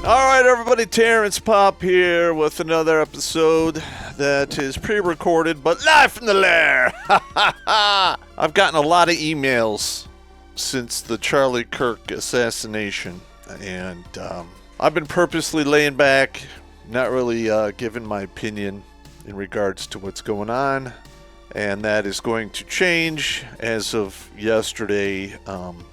All right, everybody, Terrence Pop here with another episode that is pre-recorded but live from the Lair. I've gotten a lot of emails since the Charlie Kirk assassination, and I've been purposely laying back, not really giving my opinion in regards to what's going on, and that is going to change. As of yesterday,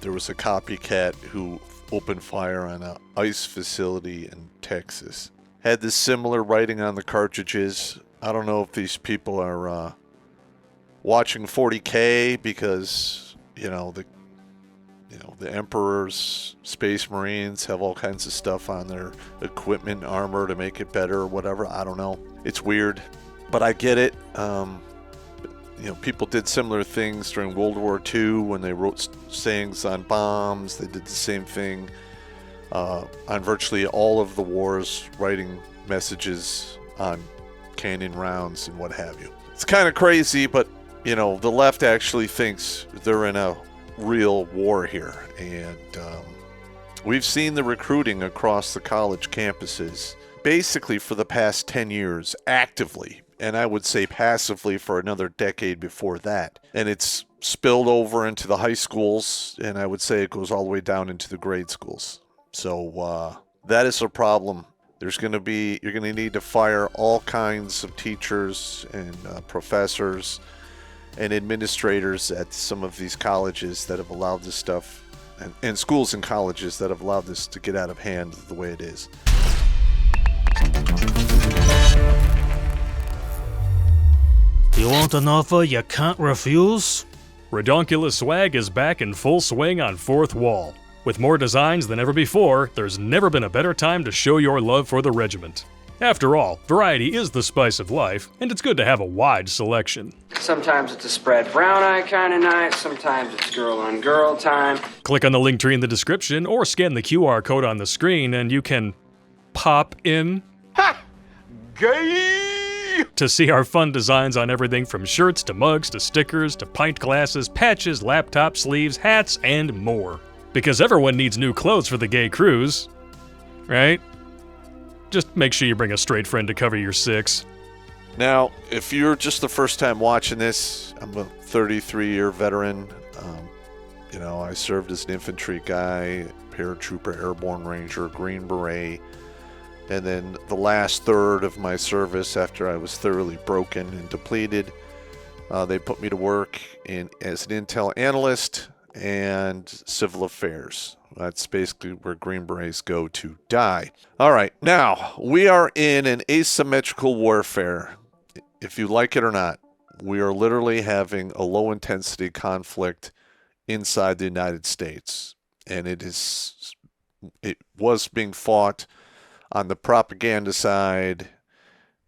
there was a copycat who opened fire on an ice facility in Texas. Had this similar writing on the cartridges. I don't know if these people are watching 40K because the Emperor's Space Marines have all kinds of stuff on their equipment, armor to make it better or whatever. I don't know. It's weird, but I get it. People did similar things during World War II when they wrote sayings on bombs. They did the same thing on virtually all of the wars, writing messages on cannon rounds and what have you. It's kind of crazy, but, the left actually thinks they're in a real war here. And we've seen the recruiting across the college campuses basically for the past 10 years actively. And I would say passively for another decade before that. And it's spilled over into the high schools, and I would say it goes all the way down into the grade schools. So that is a problem. You're going to need to fire all kinds of teachers and professors and administrators at some of these colleges that have allowed this stuff, and schools and colleges that have allowed this to get out of hand the way it is. You want an offer you can't refuse? Redonkulas swag is back in full swing on Fourth Wall. With more designs than ever before, there's never been a better time to show your love for the regiment. After all, variety is the spice of life, and it's good to have a wide selection. Sometimes it's a spread brown eye kind of night, sometimes it's girl on girl time. Click on the link tree in the description or scan the QR code on the screen and you can pop in. Ha! Gay! To see our fun designs on everything from shirts to mugs to stickers to pint glasses, patches, laptop sleeves, hats, and more. Because everyone needs new clothes for the gay cruise, right? Just make sure you bring a straight friend to cover your six. Now, if you're just the first time watching this, I'm a 33-year veteran. I served as an infantry guy, paratrooper, airborne ranger, Green Beret. And then the last third of my service, after I was thoroughly broken and depleted, they put me to work as an intel analyst and civil affairs. That's basically where Green Berets go to die. All right, now we are in an asymmetrical warfare. If you like it or not, we are literally having a low-intensity conflict inside the United States. And it was being fought on the propaganda side,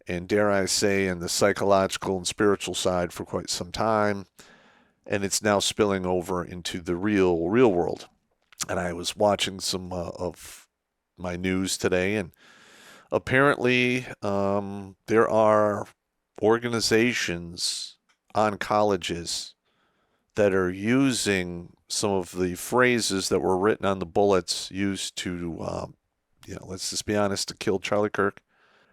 and dare I say, in the psychological and spiritual side for quite some time, and it's now spilling over into the real world. And I was watching some of my news today, and apparently there are organizations on colleges that are using some of the phrases that were written on the bullets used to let's just be honest, to kill Charlie Kirk,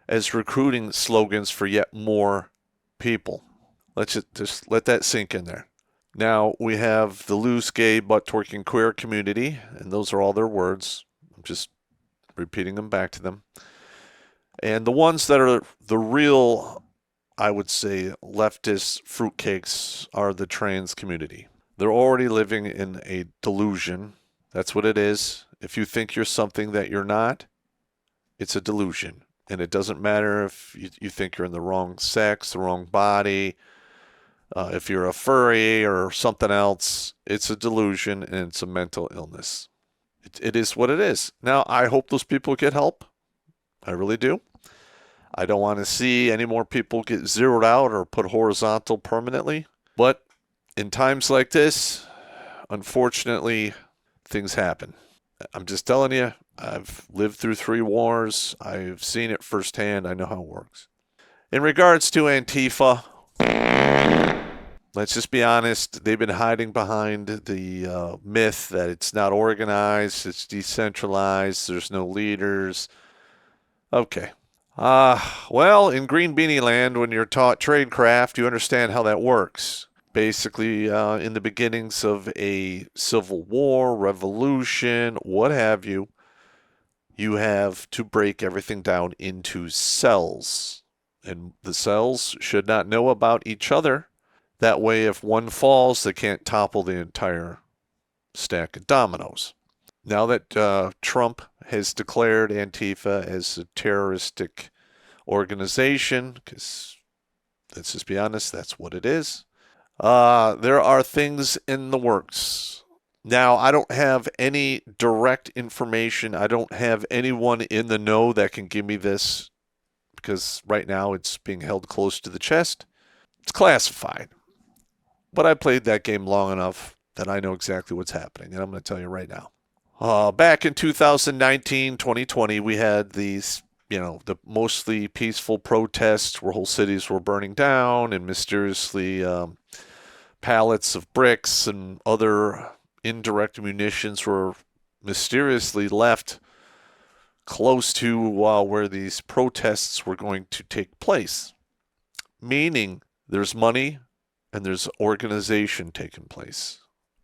as recruiting slogans for yet more people. Let's just let that sink in there. Now, we have the loose, gay, butt-twerking queer community, and those are all their words. I'm just repeating them back to them. And the ones that are the real, I would say, leftist fruitcakes are the trans community. They're already living in a delusion. That's what it is. If you think you're something that you're not, it's a delusion. And it doesn't matter if you think you're in the wrong sex, the wrong body, if you're a furry or something else. It's a delusion and it's a mental illness. It is what it is. Now, I hope those people get help. I really do. I don't want to see any more people get zeroed out or put horizontal permanently. But in times like this, unfortunately, things happen. I'm just telling you, I've lived through 3 wars. I've seen it firsthand. I know how it works. In regards to Antifa, Let's just be honest. They've been hiding behind the myth that it's not organized, it's decentralized, there's no leaders. Okay. Well, in Green Beanie Land, when you're taught tradecraft, you understand how that works. Basically, in the beginnings of a civil war, revolution, what have you, you have to break everything down into cells. And the cells should not know about each other. That way, if one falls, they can't topple the entire stack of dominoes. Now that Trump has declared Antifa as a terroristic organization, because let's just be honest, that's what it is, there are things in the works. Now, I don't have any direct information. I don't have anyone in the know that can give me this because right now it's being held close to the chest. It's classified. But I played that game long enough that I know exactly what's happening, and I'm going to tell you right now. Back in 2019, 2020, we had these, the mostly peaceful protests where whole cities were burning down and mysteriously pallets of bricks and other indirect munitions were mysteriously left close to where these protests were going to take place. Meaning there's money and there's organization taking place.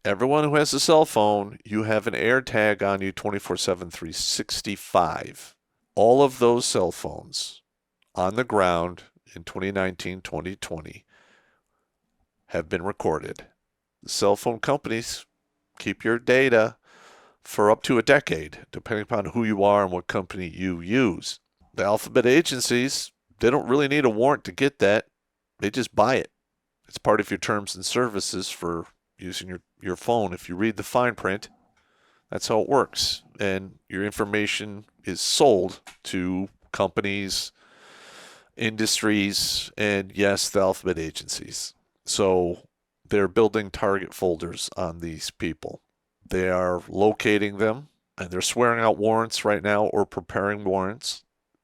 Everyone who has a cell phone, you have an air tag on you 24/7, 365. All of those cell phones on the ground in 2019, 2020 have been recorded. The cell phone companies keep your data for up to a decade, depending upon who you are and what company you use. The alphabet agencies, they don't really need a warrant to get that. They just buy it. It's part of your terms and services for using your phone. If you read the fine print, that's how it works. And your information is sold to companies, industries, and yes, the alphabet agencies. So they're building target folders on these people. They are locating them, and they're swearing out warrants right now or preparing warrants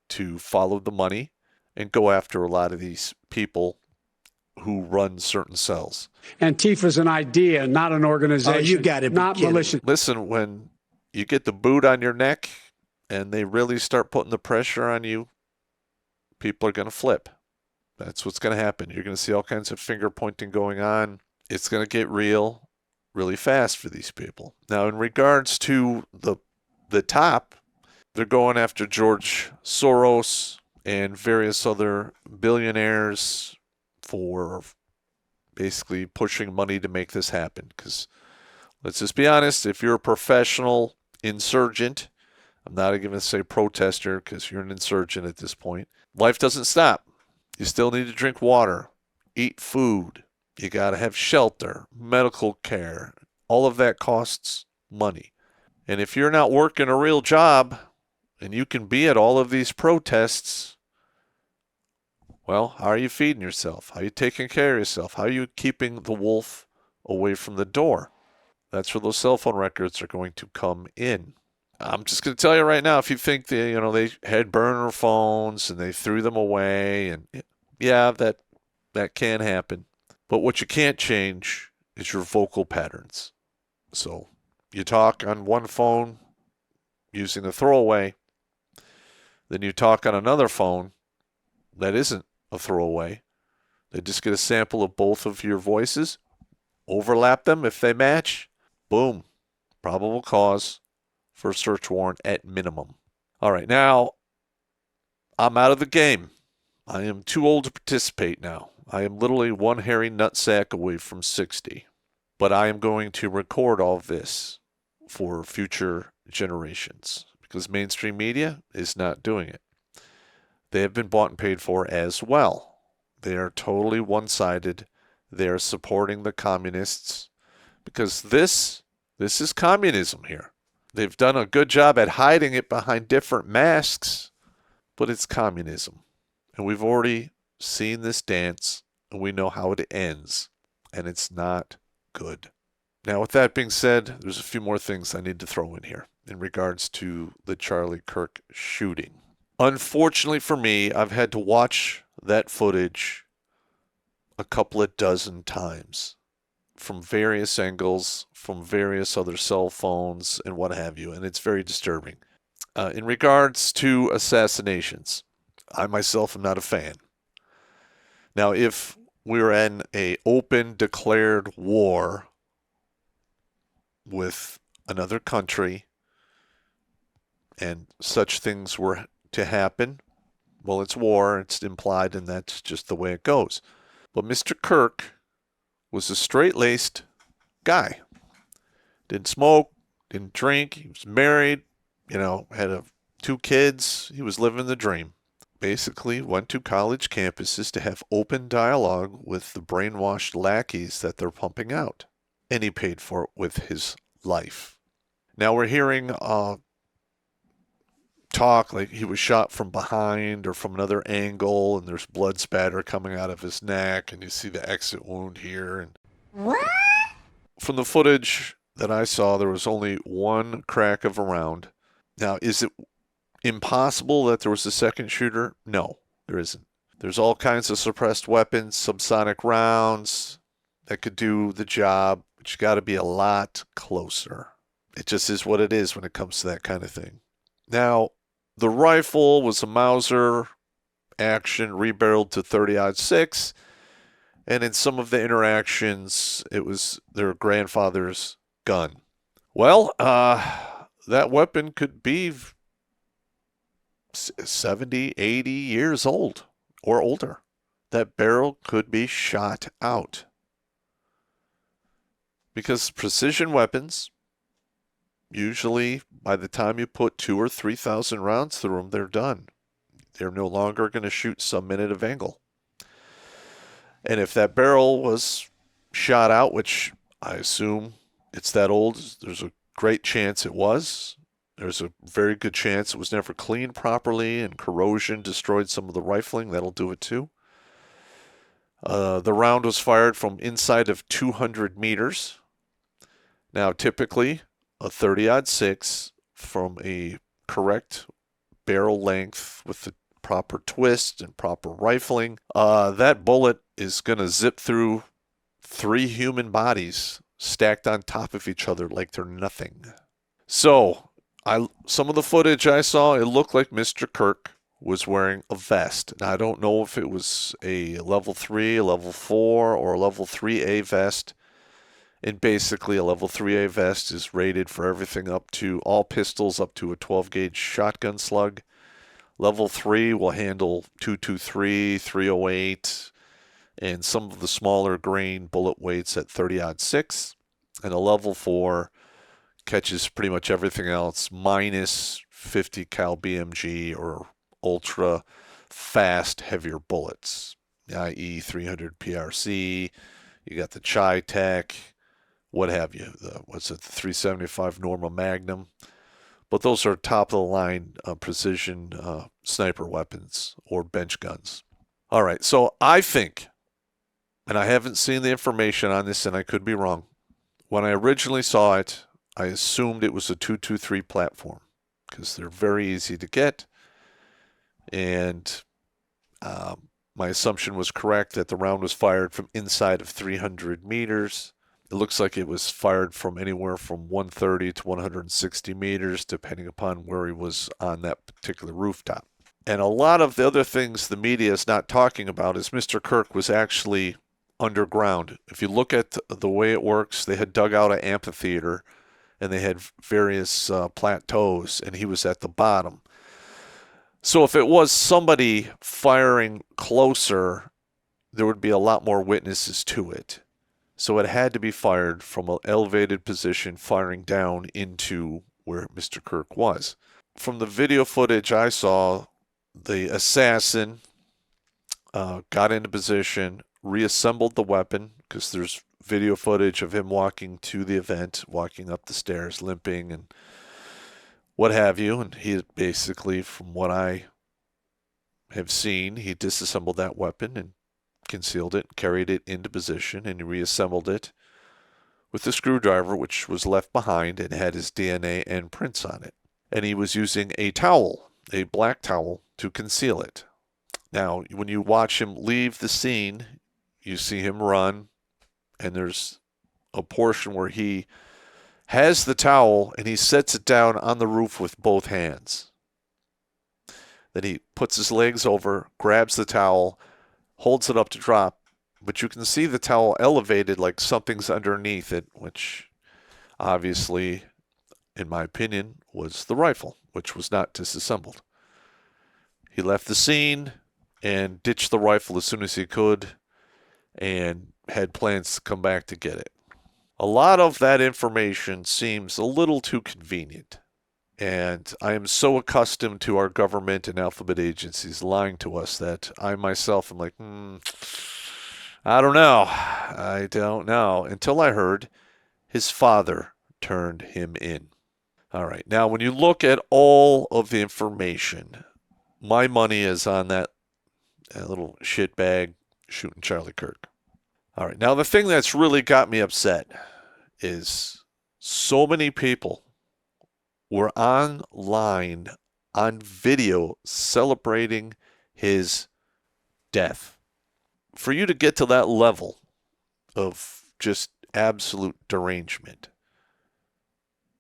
to follow the money and go after a lot of these people who run certain cells. Antifa's an idea, not an organization. Oh, you gotta be not kidding. militia. Listen, when you get the boot on your neck and they really start putting the pressure on you, people are going to flip. That's what's going to happen. You're going to see all kinds of finger pointing going on. It's going to get real really fast for these people. Now, in regards to the top, they're going after George Soros and various other billionaires for basically pushing money to make this happen. Because let's just be honest, if you're a professional insurgent, I'm not even going to say protester because you're an insurgent at this point, life doesn't stop. You still need to drink water, eat food. You got to have shelter, medical care. All of that costs money. And if you're not working a real job and you can be at all of these protests, well, how are you feeding yourself? How are you taking care of yourself? How are you keeping the wolf away from the door? That's where those cell phone records are going to come in. I'm just going to tell you right now, if you think they had burner phones and they threw them away, and yeah, that can happen. But what you can't change is your vocal patterns. So you talk on one phone using a throwaway, then you talk on another phone that isn't a throwaway. They just get a sample of both of your voices, overlap them. If they match, boom, probable cause for a search warrant at minimum. All right, now I'm out of the game. I am too old to participate now. I am literally one hairy nutsack away from 60. But I am going to record all of this for future generations because mainstream media is not doing it. They have been bought and paid for as well. They are totally one-sided. They are supporting the communists because this is communism here. They've done a good job at hiding it behind different masks, but it's communism. And we've already seen this dance, and we know how it ends, and it's not good. Now, with that being said, there's a few more things I need to throw in here in regards to the Charlie Kirk shooting. Unfortunately for me, I've had to watch that footage a couple of dozen times from various angles, from various other cell phones and what have you, and it's very disturbing. In regards to assassinations, I myself am not a fan. Now, if we're in a open declared war with another country and such things were to happen, well, it's war, it's implied, and that's just the way it goes. But Mr. Kirk was a straight-laced guy. Didn't smoke, didn't drink, he was married, had 2 kids. He was living the dream. Basically went to college campuses to have open dialogue with the brainwashed lackeys that they're pumping out. And he paid for it with his life. Now we're hearing talk like he was shot from behind or from another angle, and there's blood spatter coming out of his neck, and you see the exit wound here. And what? From the footage that I saw, there was only one crack of a round. Now, is it impossible that there was a second shooter? No, there isn't. There's all kinds of suppressed weapons, subsonic rounds that could do the job, but you got to be a lot closer. It just is what it is when it comes to that kind of thing. Now, the rifle was a Mauser action rebarreled to 30-06, and in some of the interactions, it was their grandfather's gun. Well, that weapon could be 70, 80 years old or older. That barrel could be shot out. Because precision weapons, usually by the time you put 2,000 or 3,000 rounds through them, they're done. They're no longer going to shoot some minute of angle. And if that barrel was shot out, which I assume it's that old, there's a great chance it was. There's a very good chance it was never cleaned properly and corrosion destroyed some of the rifling. That'll do it too. The round was fired from inside of 200 meters. Now, typically, a 30-06 from a correct barrel length with the proper twist and proper rifling, that bullet is going to zip through 3 human bodies stacked on top of each other like they're nothing. So, some of the footage I saw, it looked like Mr. Kirk was wearing a vest. Now, I don't know if it was a level 3, a level 4, or a level 3A vest. And basically, a level 3A vest is rated for everything up to all pistols up to a 12-gauge shotgun slug. Level 3 will handle 223, 308, and some of the smaller grain bullet weights at 30-06. And a level 4 catches pretty much everything else minus 50 cal BMG or ultra fast, heavier bullets, i.e. 300 PRC. You got the Chi Tech, what have you, the 375 Norma Magnum. But those are top-of-the-line precision sniper weapons or bench guns. All right, so I think, and I haven't seen the information on this, and I could be wrong. When I originally saw it, I assumed it was a 223 platform because they're very easy to get. And my assumption was correct that the round was fired from inside of 300 meters. It looks like it was fired from anywhere from 130 to 160 meters, depending upon where he was on that particular rooftop. And a lot of the other things the media is not talking about is Mr. Kirk was actually underground. If you look at the way it works, they had dug out an amphitheater and they had various plateaus, and he was at the bottom. So if it was somebody firing closer, there would be a lot more witnesses to it. So it had to be fired from an elevated position, firing down into where Mr. Kirk was. From the video footage I saw, the assassin got into position, reassembled the weapon, because there's video footage of him walking to the event, walking up the stairs, limping, and what have you. And he basically, from what I have seen, he disassembled that weapon and concealed it, carried it into position, and he reassembled it with the screwdriver, which was left behind and had his DNA and prints on it. And he was using a towel, a black towel, to conceal it. Now, when you watch him leave the scene, you see him run, and there's a portion where he has the towel and he sets it down on the roof with both hands. Then he puts his legs over, grabs the towel, holds it up to drop, but you can see the towel elevated like something's underneath it, which obviously, in my opinion, was the rifle, which was not disassembled. He left the scene and ditched the rifle as soon as he could and had plans to come back to get it. A lot of that information seems a little too convenient, and I am so accustomed to our government and alphabet agencies lying to us that I myself am like, I don't know, until I heard his father turned him in. All right, now when you look at all of the information, my money is on that little shitbag shooting Charlie Kirk. All right, now the thing that's really got me upset is so many people were online on video celebrating his death. For you to get to that level of just absolute derangement,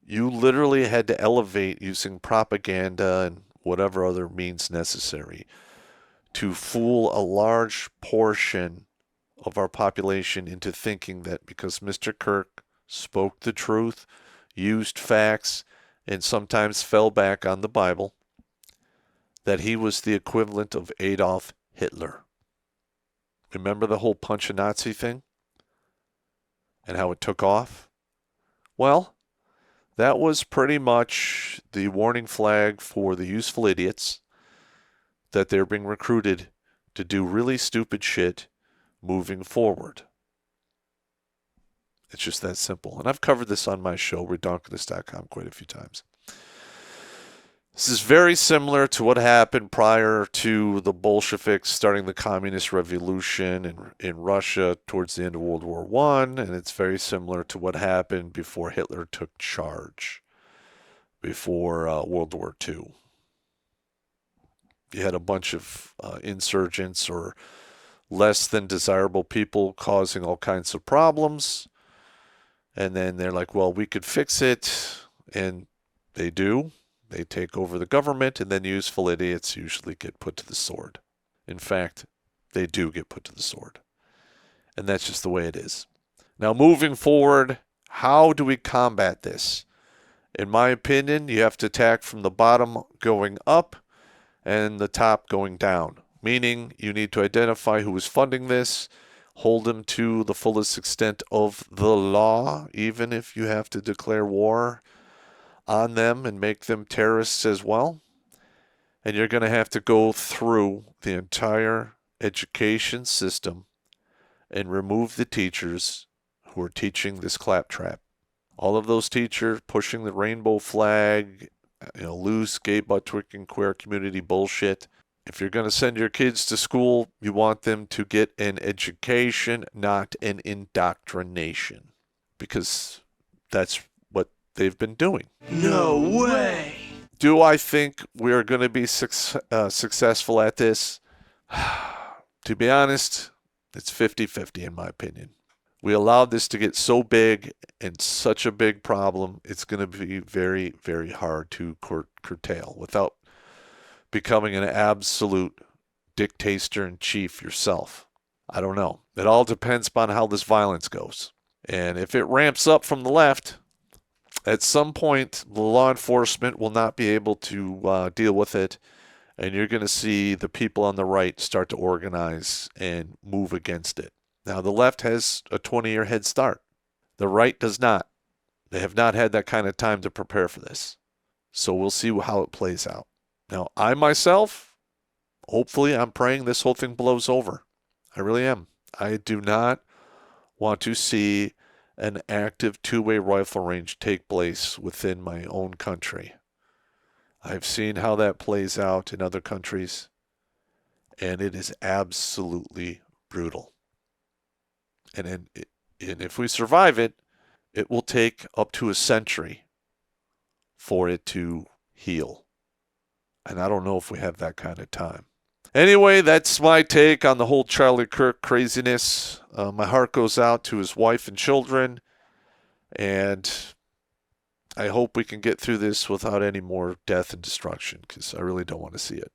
you literally had to elevate using propaganda and whatever other means necessary to fool a large portion of our population into thinking that because Mr. Kirk spoke the truth, used facts, and sometimes fell back on the Bible, that he was the equivalent of Adolf Hitler. Remember the whole punch a Nazi thing? And how it took off? Well, that was pretty much the warning flag for the useful idiots that they're being recruited to do really stupid shit moving forward. It's just that simple. And I've covered this on my show, Redonkulas.com, quite a few times. This is very similar to what happened prior to the Bolsheviks starting the communist revolution in Russia towards the end of World War I, and it's very similar to what happened before Hitler took charge, before World War II. You had a bunch of insurgents or less than desirable people causing all kinds of problems, and then they're like, well, we could fix it, and they do. They take over the government, and then useful idiots usually get put to the sword. In fact, they do get put to the sword. And that's just the way it is. Now, moving forward, how do we combat this? In my opinion, you have to attack from the bottom going up and the top going down. Meaning, you need to identify who is funding this, hold them to the fullest extent of the law, even if you have to declare war on them and make them terrorists as well. And you're going to have to go through the entire education system and remove the teachers who are teaching this claptrap. All of those teachers pushing the rainbow flag, loose gay butt twicking queer community bullshit. If you're going to send your kids to school, you want them to get an education, not an indoctrination, because that's what they've been doing. No way! Do I think we're going to be successful at this? To be honest, it's 50-50 in my opinion. We allowed this to get so big and such a big problem, it's going to be very, very hard to curtail without becoming an absolute dictator-in-chief yourself. I don't know. It all depends upon how this violence goes. And if it ramps up from the left, at some point, the law enforcement will not be able to deal with it, and you're going to see the people on the right start to organize and move against it. Now, the left has a 20-year head start. The right does not. They have not had that kind of time to prepare for this. So we'll see how it plays out. Now, I myself, hopefully, I'm praying this whole thing blows over. I really am. I do not want to see an active two-way rifle range take place within my own country. I've seen how that plays out in other countries, and it is absolutely brutal. And if we survive it, it will take up to a century for it to heal. And I don't know if we have that kind of time. Anyway, that's my take on the whole Charlie Kirk craziness. My heart goes out to his wife and children, and I hope we can get through this without any more death and destruction, because I really don't want to see it.